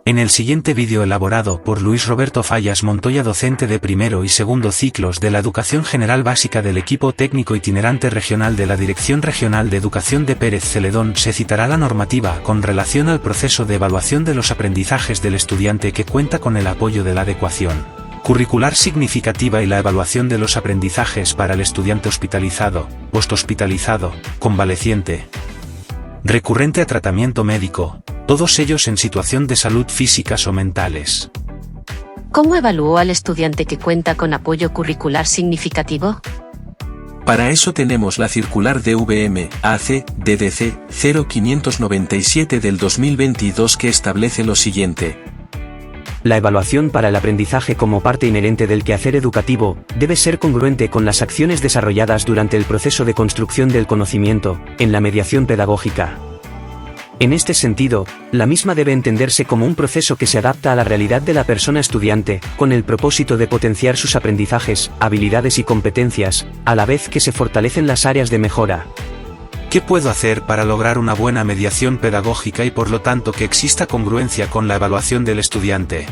En el siguiente vídeo elaborado por Luis Roberto Fallas Montoya, docente de primero y segundo ciclos de la Educación General Básica del equipo técnico itinerante regional de la Dirección Regional de Educación de Pérez Celedón, se citará la normativa con relación al proceso de evaluación de los aprendizajes del estudiante que cuenta con el apoyo de la adecuación curricular significativa y la evaluación de los aprendizajes para el estudiante hospitalizado, posthospitalizado, convaleciente, recurrente a tratamiento médico, todos ellos en situación de salud físicas o mentales. ¿Cómo evalúo al estudiante que cuenta con apoyo curricular significativo? Para eso tenemos la circular DVM-AC-DDC 0597 del 2022 que establece lo siguiente. La evaluación para el aprendizaje como parte inherente del quehacer educativo debe ser congruente con las acciones desarrolladas durante el proceso de construcción del conocimiento, en la mediación pedagógica. En este sentido, la misma debe entenderse como un proceso que se adapta a la realidad de la persona estudiante, con el propósito de potenciar sus aprendizajes, habilidades y competencias, a la vez que se fortalecen las áreas de mejora. ¿Qué puedo hacer para lograr una buena mediación pedagógica y por lo tanto que exista congruencia con la evaluación del estudiante?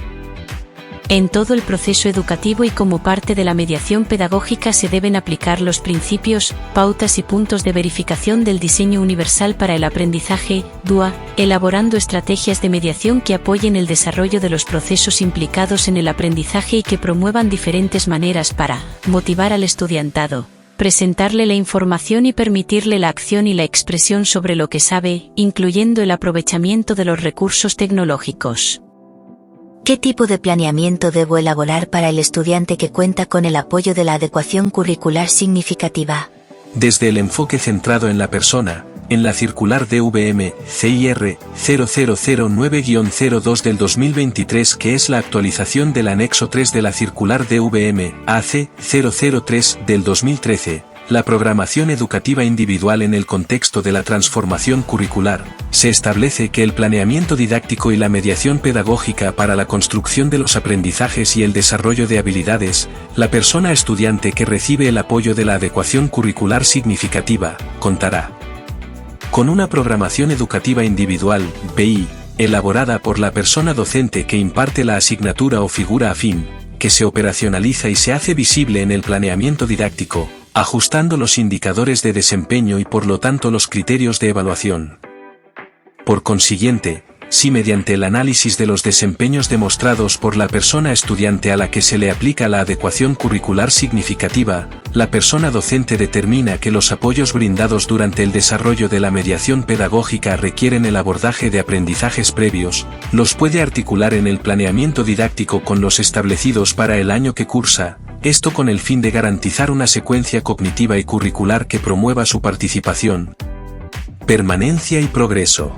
En todo el proceso educativo y como parte de la mediación pedagógica se deben aplicar los principios, pautas y puntos de verificación del diseño universal para el aprendizaje, DUA, elaborando estrategias de mediación que apoyen el desarrollo de los procesos implicados en el aprendizaje y que promuevan diferentes maneras para motivar al estudiantado, presentarle la información y permitirle la acción y la expresión sobre lo que sabe, incluyendo el aprovechamiento de los recursos tecnológicos. ¿Qué tipo de planeamiento debo elaborar para el estudiante que cuenta con el apoyo de la adecuación curricular significativa? Desde el enfoque centrado en la persona, en la circular DVM-CIR 0009-02 del 2023 que es la actualización del anexo 3 de la circular DVM-AC 003 del 2013, la programación educativa individual en el contexto de la transformación curricular, se establece que el planeamiento didáctico y la mediación pedagógica para la construcción de los aprendizajes y el desarrollo de habilidades, la persona estudiante que recibe el apoyo de la adecuación curricular significativa, contará con una programación educativa individual, PI, elaborada por la persona docente que imparte la asignatura o figura afín, que se operacionaliza y se hace visible en el planeamiento didáctico, ajustando los indicadores de desempeño y por lo tanto los criterios de evaluación. Por consiguiente, si mediante el análisis de los desempeños demostrados por la persona estudiante a la que se le aplica la adecuación curricular significativa, la persona docente determina que los apoyos brindados durante el desarrollo de la mediación pedagógica requieren el abordaje de aprendizajes previos, los puede articular en el planeamiento didáctico con los establecidos para el año que cursa, esto con el fin de garantizar una secuencia cognitiva y curricular que promueva su participación, permanencia y progreso.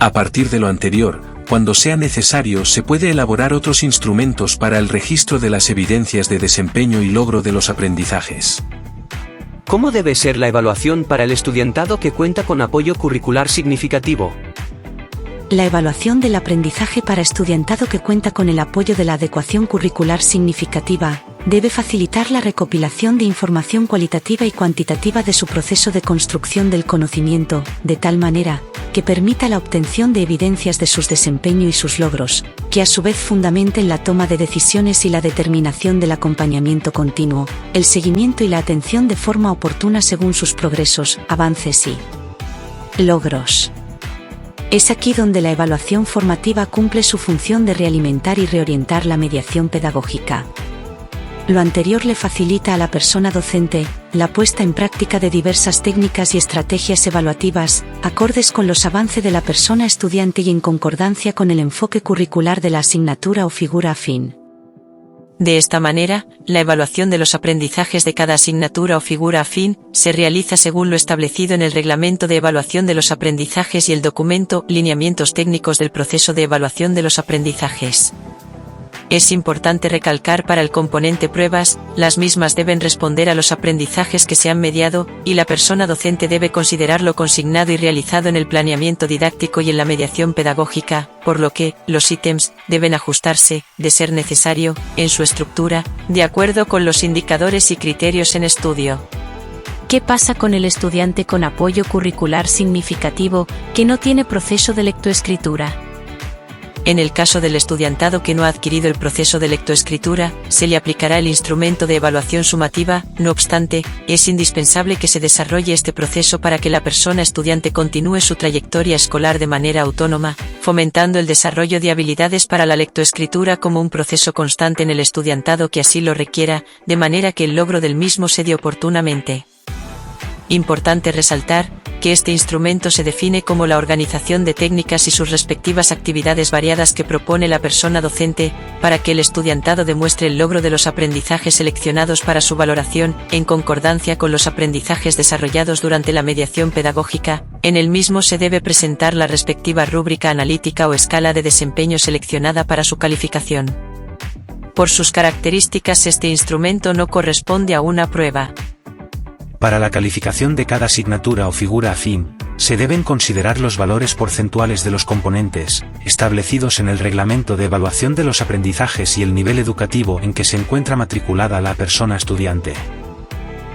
A partir de lo anterior, cuando sea necesario se puede elaborar otros instrumentos para el registro de las evidencias de desempeño y logro de los aprendizajes. ¿Cómo debe ser la evaluación para el estudiantado que cuenta con apoyo curricular significativo? La evaluación del aprendizaje para estudiantado que cuenta con el apoyo de la adecuación curricular significativa, debe facilitar la recopilación de información cualitativa y cuantitativa de su proceso de construcción del conocimiento, de tal manera que permita la obtención de evidencias de sus desempeño y sus logros, que a su vez fundamenten la toma de decisiones y la determinación del acompañamiento continuo, el seguimiento y la atención de forma oportuna según sus progresos, avances y logros. Es aquí donde la evaluación formativa cumple su función de realimentar y reorientar la mediación pedagógica. Lo anterior le facilita a la persona docente la puesta en práctica de diversas técnicas y estrategias evaluativas, acordes con los avances de la persona estudiante y en concordancia con el enfoque curricular de la asignatura o figura afín. De esta manera, la evaluación de los aprendizajes de cada asignatura o figura afín se realiza según lo establecido en el Reglamento de Evaluación de los Aprendizajes y el documento Lineamientos Técnicos del Proceso de Evaluación de los Aprendizajes. Es importante recalcar para el componente pruebas, las mismas deben responder a los aprendizajes que se han mediado, y la persona docente debe considerar lo consignado y realizado en el planeamiento didáctico y en la mediación pedagógica, por lo que, los ítems, deben ajustarse, de ser necesario, en su estructura, de acuerdo con los indicadores y criterios en estudio. ¿Qué pasa con el estudiante con apoyo curricular significativo, que no tiene proceso de lectoescritura? En el caso del estudiantado que no ha adquirido el proceso de lectoescritura, se le aplicará el instrumento de evaluación sumativa. No obstante, es indispensable que se desarrolle este proceso para que la persona estudiante continúe su trayectoria escolar de manera autónoma, fomentando el desarrollo de habilidades para la lectoescritura como un proceso constante en el estudiantado que así lo requiera, de manera que el logro del mismo se dé oportunamente. Importante resaltar que este instrumento se define como la organización de técnicas y sus respectivas actividades variadas que propone la persona docente, para que el estudiantado demuestre el logro de los aprendizajes seleccionados para su valoración, en concordancia con los aprendizajes desarrollados durante la mediación pedagógica. En el mismo se debe presentar la respectiva rúbrica analítica o escala de desempeño seleccionada para su calificación. Por sus características, este instrumento no corresponde a una prueba. Para la calificación de cada asignatura o figura afín, se deben considerar los valores porcentuales de los componentes, establecidos en el Reglamento de Evaluación de los Aprendizajes y el nivel educativo en que se encuentra matriculada la persona estudiante.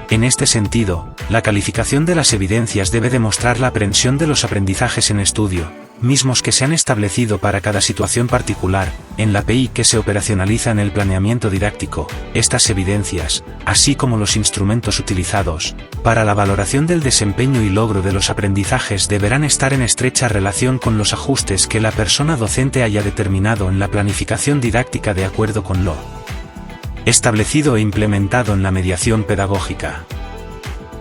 En este sentido, la calificación de las evidencias debe demostrar la aprehensión de los aprendizajes en estudio, mismos que se han establecido para cada situación particular, en la PI que se operacionaliza en el planeamiento didáctico. Estas evidencias, así como los instrumentos utilizados, para la valoración del desempeño y logro de los aprendizajes deberán estar en estrecha relación con los ajustes que la persona docente haya determinado en la planificación didáctica de acuerdo con lo establecido e implementado en la mediación pedagógica.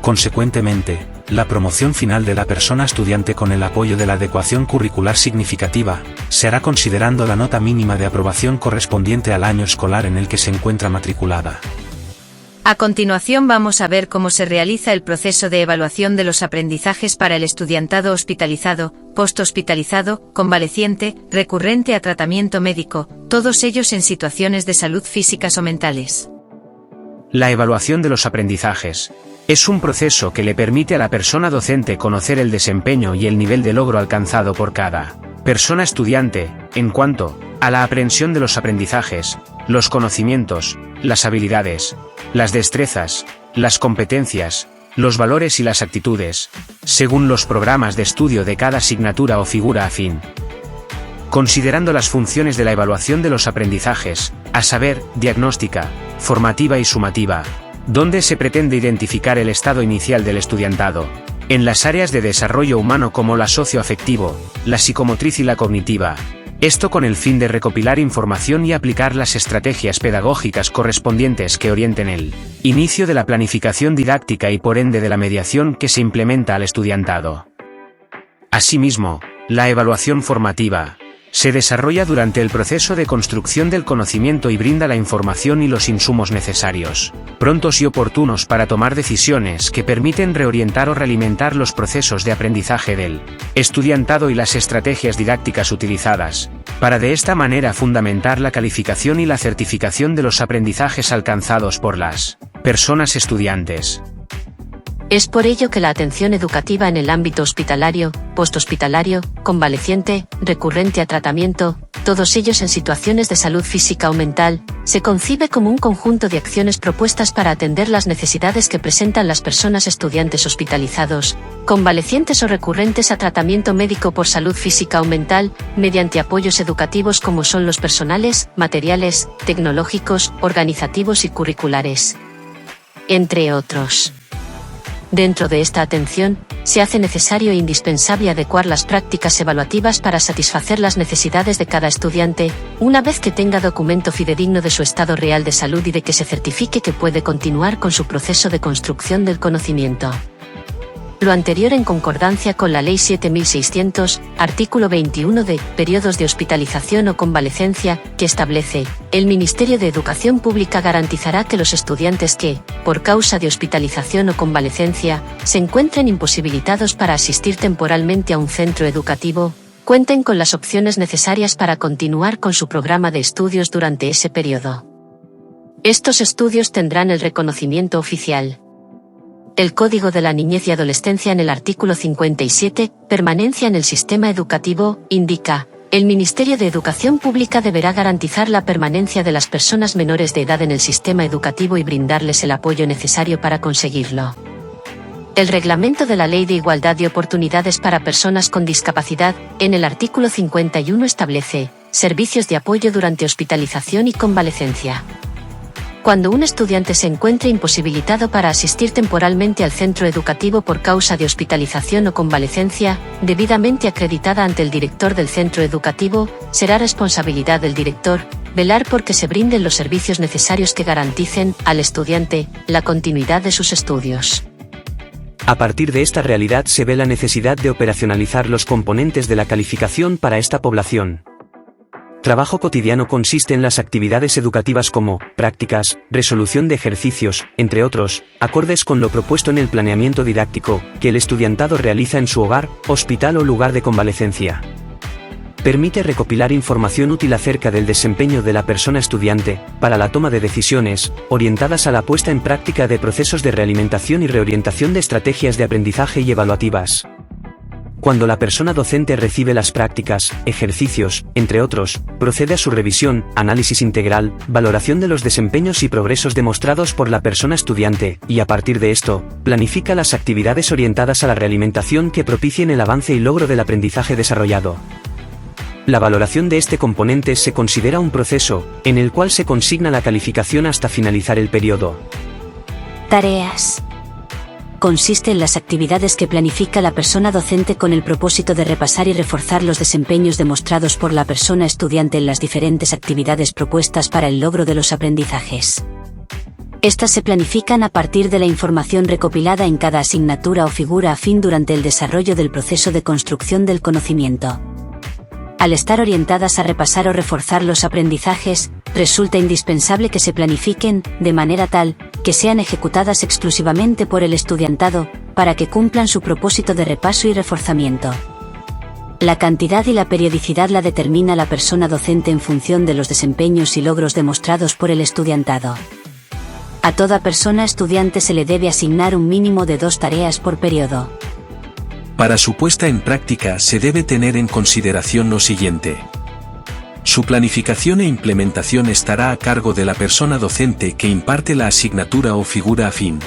Consecuentemente, la promoción final de la persona estudiante con el apoyo de la adecuación curricular significativa, se hará considerando la nota mínima de aprobación correspondiente al año escolar en el que se encuentra matriculada. A continuación vamos a ver cómo se realiza el proceso de evaluación de los aprendizajes para el estudiantado hospitalizado, posthospitalizado, convaleciente, recurrente a tratamiento médico, todos ellos en situaciones de salud físicas o mentales. La evaluación de los aprendizajes es un proceso que le permite a la persona docente conocer el desempeño y el nivel de logro alcanzado por cada persona estudiante, en cuanto a la aprehensión de los aprendizajes, los conocimientos, las habilidades, las destrezas, las competencias, los valores y las actitudes, según los programas de estudio de cada asignatura o figura afín. Considerando las funciones de la evaluación de los aprendizajes, a saber, diagnóstica, formativa y sumativa, donde se pretende identificar el estado inicial del estudiantado, en las áreas de desarrollo humano como la socioafectivo, la psicomotriz y la cognitiva. Esto con el fin de recopilar información y aplicar las estrategias pedagógicas correspondientes que orienten el inicio de la planificación didáctica y por ende de la mediación que se implementa al estudiantado. Asimismo, la evaluación formativa se desarrolla durante el proceso de construcción del conocimiento y brinda la información y los insumos necesarios, prontos y oportunos para tomar decisiones que permiten reorientar o realimentar los procesos de aprendizaje del estudiantado y las estrategias didácticas utilizadas, para de esta manera fundamentar la calificación y la certificación de los aprendizajes alcanzados por las personas estudiantes. Es por ello que la atención educativa en el ámbito hospitalario, posthospitalario, convaleciente, recurrente a tratamiento, todos ellos en situaciones de salud física o mental, se concibe como un conjunto de acciones propuestas para atender las necesidades que presentan las personas estudiantes hospitalizados, convalecientes o recurrentes a tratamiento médico por salud física o mental, mediante apoyos educativos como son los personales, materiales, tecnológicos, organizativos y curriculares, entre otros. Dentro de esta atención, se hace necesario e indispensable adecuar las prácticas evaluativas para satisfacer las necesidades de cada estudiante, una vez que tenga documento fidedigno de su estado real de salud y de que se certifique que puede continuar con su proceso de construcción del conocimiento. Lo anterior en concordancia con la Ley 7600, artículo 21 de Periodos de hospitalización o convalecencia, que establece: el Ministerio de Educación Pública garantizará que los estudiantes que, por causa de hospitalización o convalecencia, se encuentren imposibilitados para asistir temporalmente a un centro educativo, cuenten con las opciones necesarias para continuar con su programa de estudios durante ese periodo. Estos estudios tendrán el reconocimiento oficial. El Código de la Niñez y Adolescencia en el artículo 57, permanencia en el sistema educativo, indica: el Ministerio de Educación Pública deberá garantizar la permanencia de las personas menores de edad en el sistema educativo y brindarles el apoyo necesario para conseguirlo. El Reglamento de la Ley de Igualdad de Oportunidades para Personas con Discapacidad, en el artículo 51 establece: Servicios de apoyo durante hospitalización y convalecencia. Cuando un estudiante se encuentre imposibilitado para asistir temporalmente al centro educativo por causa de hospitalización o convalecencia, debidamente acreditada ante el director del centro educativo, será responsabilidad del director velar por que se brinden los servicios necesarios que garanticen al estudiante la continuidad de sus estudios. A partir de esta realidad se ve la necesidad de operacionalizar los componentes de la calificación para esta población. Trabajo cotidiano consiste en las actividades educativas como prácticas, resolución de ejercicios, entre otros, acordes con lo propuesto en el planeamiento didáctico, que el estudiantado realiza en su hogar, hospital o lugar de convalecencia. Permite recopilar información útil acerca del desempeño de la persona estudiante, para la toma de decisiones, orientadas a la puesta en práctica de procesos de realimentación y reorientación de estrategias de aprendizaje y evaluativas. Cuando la persona docente recibe las prácticas, ejercicios, entre otros, procede a su revisión, análisis integral, valoración de los desempeños y progresos demostrados por la persona estudiante, y a partir de esto, planifica las actividades orientadas a la realimentación que propicien el avance y logro del aprendizaje desarrollado. La valoración de este componente se considera un proceso, en el cual se consigna la calificación hasta finalizar el periodo. Tareas. Consiste en las actividades que planifica la persona docente con el propósito de repasar y reforzar los desempeños demostrados por la persona estudiante en las diferentes actividades propuestas para el logro de los aprendizajes. Estas se planifican a partir de la información recopilada en cada asignatura o figura afín durante el desarrollo del proceso de construcción del conocimiento. Al estar orientadas a repasar o reforzar los aprendizajes, resulta indispensable que se planifiquen, de manera tal, que sean ejecutadas exclusivamente por el estudiantado, para que cumplan su propósito de repaso y reforzamiento. La cantidad y la periodicidad la determina la persona docente en función de los desempeños y logros demostrados por el estudiantado. A toda persona estudiante se le debe asignar un mínimo de 2 tareas por periodo. Para su puesta en práctica se debe tener en consideración lo siguiente. Su planificación e implementación estará a cargo de la persona docente que imparte la asignatura o figura afín.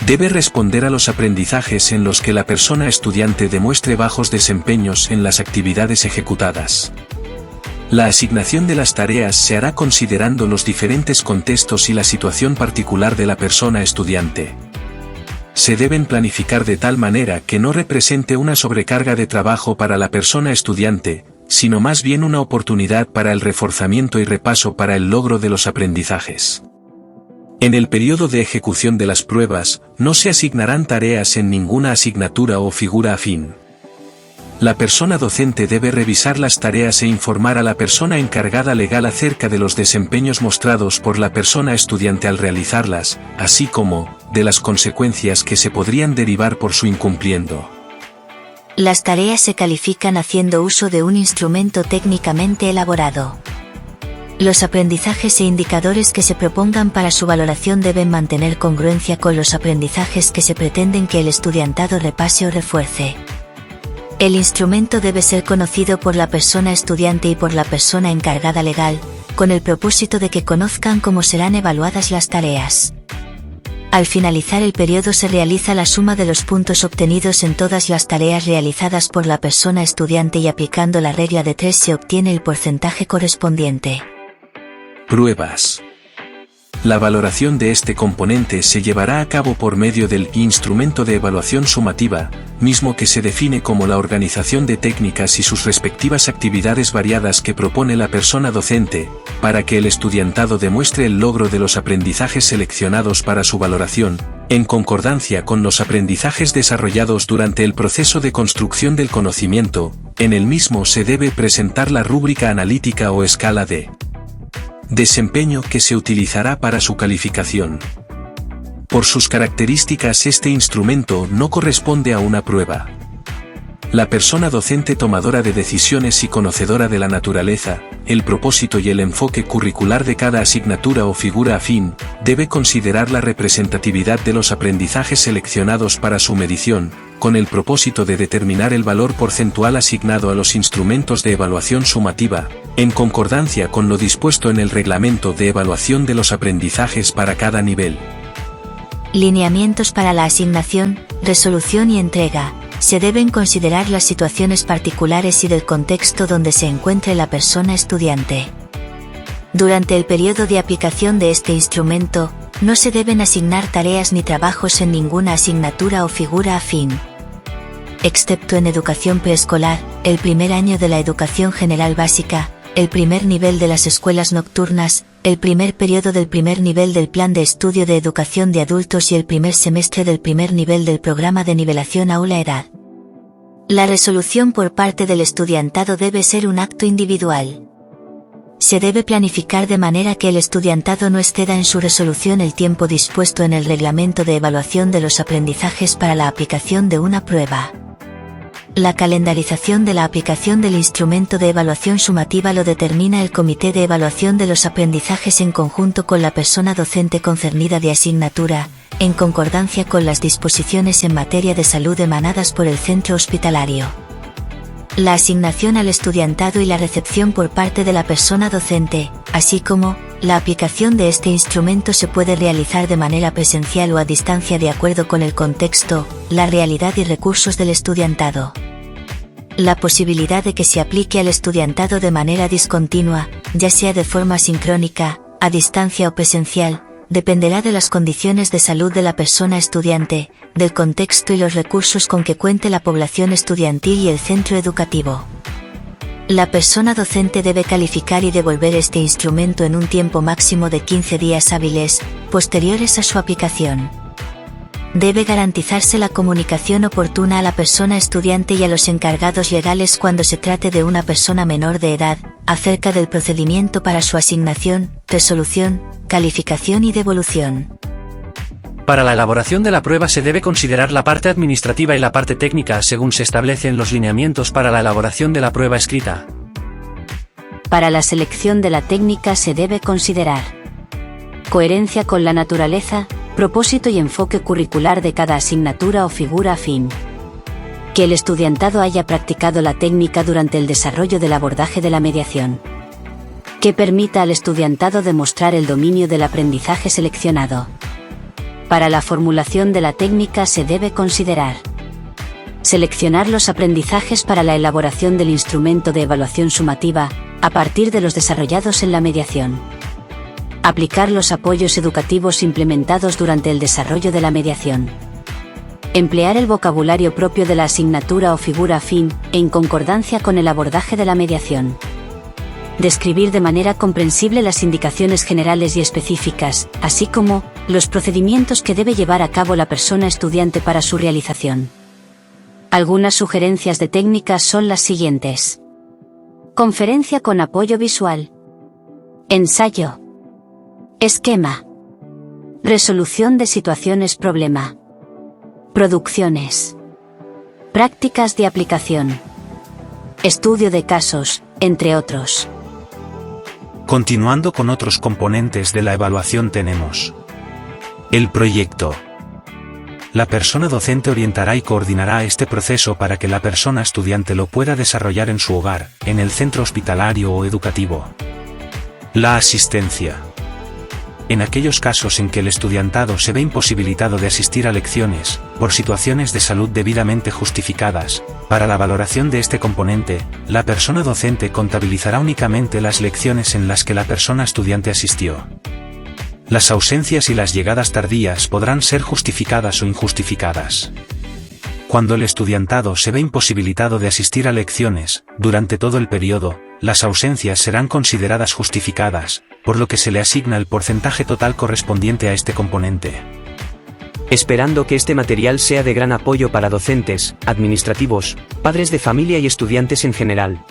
Debe responder a los aprendizajes en los que la persona estudiante demuestre bajos desempeños en las actividades ejecutadas. La asignación de las tareas se hará considerando los diferentes contextos y la situación particular de la persona estudiante. Se deben planificar de tal manera que no represente una sobrecarga de trabajo para la persona estudiante, sino más bien una oportunidad para el reforzamiento y repaso para el logro de los aprendizajes. En el periodo de ejecución de las pruebas, no se asignarán tareas en ninguna asignatura o figura afín. La persona docente debe revisar las tareas e informar a la persona encargada legal acerca de los desempeños mostrados por la persona estudiante al realizarlas, así como, de las consecuencias que se podrían derivar por su incumpliendo. Las tareas se califican haciendo uso de un instrumento técnicamente elaborado. Los aprendizajes e indicadores que se propongan para su valoración deben mantener congruencia con los aprendizajes que se pretenden que el estudiantado repase o refuerce. El instrumento debe ser conocido por la persona estudiante y por la persona encargada legal, con el propósito de que conozcan cómo serán evaluadas las tareas. Al finalizar el periodo se realiza la suma de los puntos obtenidos en todas las tareas realizadas por la persona estudiante y aplicando la regla de 3 se obtiene el porcentaje correspondiente. Pruebas. La valoración de este componente se llevará a cabo por medio del instrumento de evaluación sumativa, mismo que se define como la organización de técnicas y sus respectivas actividades variadas que propone la persona docente, para que el estudiantado demuestre el logro de los aprendizajes seleccionados para su valoración, en concordancia con los aprendizajes desarrollados durante el proceso de construcción del conocimiento. En el mismo se debe presentar la rúbrica analítica o escala de desempeño que se utilizará para su calificación. Por sus características este instrumento no corresponde a una prueba. La persona docente tomadora de decisiones y conocedora de la naturaleza, el propósito y el enfoque curricular de cada asignatura o figura afín, debe considerar la representatividad de los aprendizajes seleccionados para su medición, con el propósito de determinar el valor porcentual asignado a los instrumentos de evaluación sumativa, en concordancia con lo dispuesto en el Reglamento de Evaluación de los Aprendizajes para cada nivel. Lineamientos para la asignación, resolución y entrega. Se deben considerar las situaciones particulares y del contexto donde se encuentre la persona estudiante. Durante el periodo de aplicación de este instrumento, no se deben asignar tareas ni trabajos en ninguna asignatura o figura afín. Excepto en educación preescolar, el primer año de la educación general básica, el primer nivel de las escuelas nocturnas, el primer periodo del primer nivel del plan de estudio de educación de adultos y el primer semestre del primer nivel del programa de nivelación aula-edad. La resolución por parte del estudiantado debe ser un acto individual. Se debe planificar de manera que el estudiantado no exceda en su resolución el tiempo dispuesto en el reglamento de evaluación de los aprendizajes para la aplicación de una prueba. La calendarización de la aplicación del instrumento de evaluación sumativa lo determina el Comité de Evaluación de los Aprendizajes en conjunto con la persona docente concernida de asignatura, en concordancia con las disposiciones en materia de salud emanadas por el centro hospitalario. La asignación al estudiantado y la recepción por parte de la persona docente, así como la aplicación de este instrumento se puede realizar de manera presencial o a distancia de acuerdo con el contexto, la realidad y recursos del estudiantado. La posibilidad de que se aplique al estudiantado de manera discontinua, ya sea de forma sincrónica, a distancia o presencial, dependerá de las condiciones de salud de la persona estudiante, del contexto y los recursos con que cuente la población estudiantil y el centro educativo. La persona docente debe calificar y devolver este instrumento en un tiempo máximo de 15 días hábiles, posteriores a su aplicación. Debe garantizarse la comunicación oportuna a la persona estudiante y a los encargados legales cuando se trate de una persona menor de edad, acerca del procedimiento para su asignación, resolución, calificación y devolución. Para la elaboración de la prueba se debe considerar la parte administrativa y la parte técnica según se establecen los lineamientos para la elaboración de la prueba escrita. Para la selección de la técnica se debe considerar coherencia con la naturaleza, propósito y enfoque curricular de cada asignatura o figura afín. Que el estudiantado haya practicado la técnica durante el desarrollo del abordaje de la mediación. Que permita al estudiantado demostrar el dominio del aprendizaje seleccionado. Para la formulación de la técnica se debe considerar seleccionar los aprendizajes para la elaboración del instrumento de evaluación sumativa, a partir de los desarrollados en la mediación. Aplicar los apoyos educativos implementados durante el desarrollo de la mediación. Emplear el vocabulario propio de la asignatura o figura afín, en concordancia con el abordaje de la mediación. Describir de manera comprensible las indicaciones generales y específicas, así como los procedimientos que debe llevar a cabo la persona estudiante para su realización. Algunas sugerencias de técnicas son las siguientes. Conferencia con apoyo visual. Ensayo. Esquema. Resolución de situaciones problema. Producciones. Prácticas de aplicación. Estudio de casos, entre otros. Continuando con otros componentes de la evaluación tenemos el proyecto. La persona docente orientará y coordinará este proceso para que la persona estudiante lo pueda desarrollar en su hogar, en el centro hospitalario o educativo. La asistencia. En aquellos casos en que el estudiantado se ve imposibilitado de asistir a lecciones, por situaciones de salud debidamente justificadas, para la valoración de este componente, la persona docente contabilizará únicamente las lecciones en las que la persona estudiante asistió. Las ausencias y las llegadas tardías podrán ser justificadas o injustificadas. Cuando el estudiantado se ve imposibilitado de asistir a lecciones, durante todo el periodo, las ausencias serán consideradas justificadas, por lo que se le asigna el porcentaje total correspondiente a este componente. Esperando que este material sea de gran apoyo para docentes, administrativos, padres de familia y estudiantes en general.